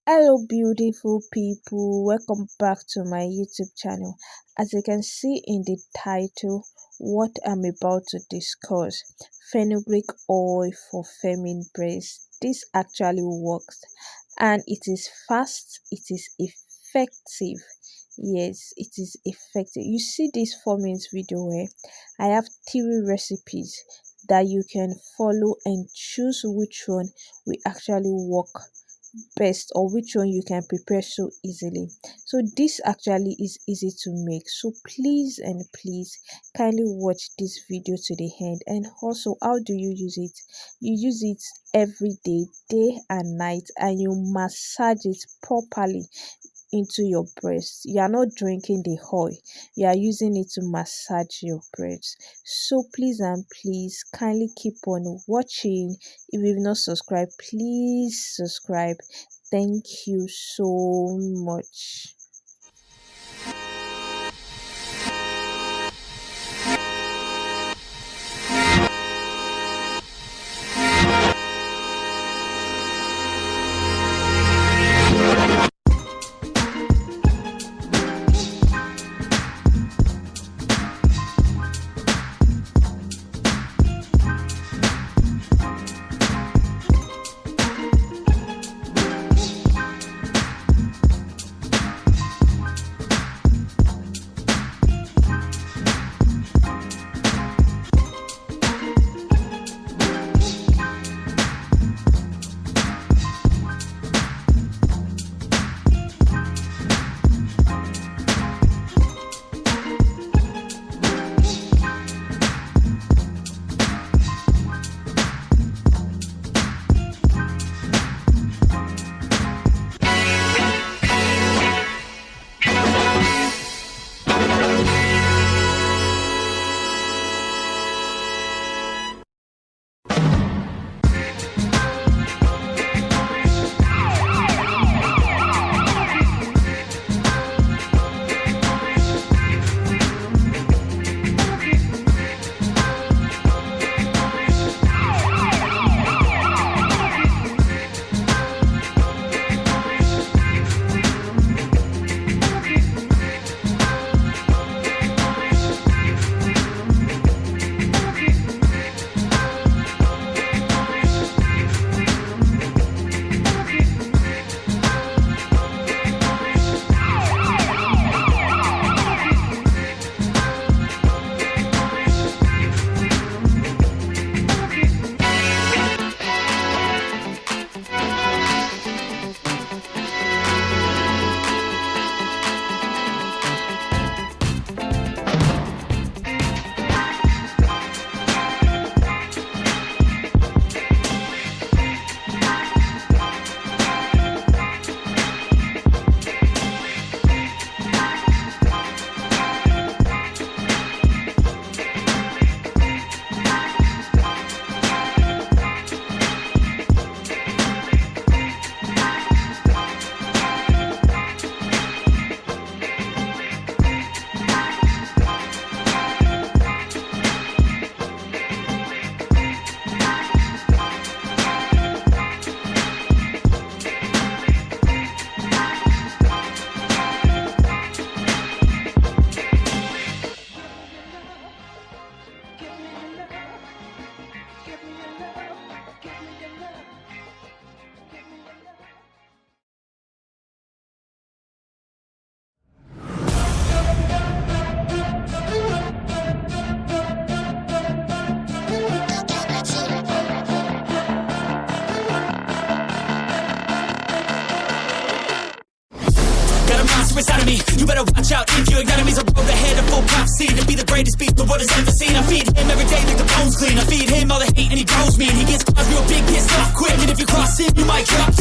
Hello beautiful people, welcome back to my YouTube channel. As you can see in the title, what I'm about to discuss, fenugreek oil for feminine breast. This actually works and it is fast, it is effective. Yes, it is effective. You see this 4 minutes video where I have 3 recipes that you can follow and choose which one will actually work best or which one you can prepare so easily. So this actually is easy to make, so please and please kindly watch this video to the end. And also, how do you use it? You use it every day and night, and you massage it properly into your breast. You are not drinking the oil, you are using it to massage your breast. So please and please kindly keep on watching. If you've not subscribed, please subscribe. Thank you so much. Inside of me, you better watch out if your enemy's a road ahead of full prophecy to be the greatest beast the world has ever seen. I feed him every day like the bones clean. I feed him all the hate and he grows me, and he gets cause real big, pissed off quick. And if you cross him, you might drop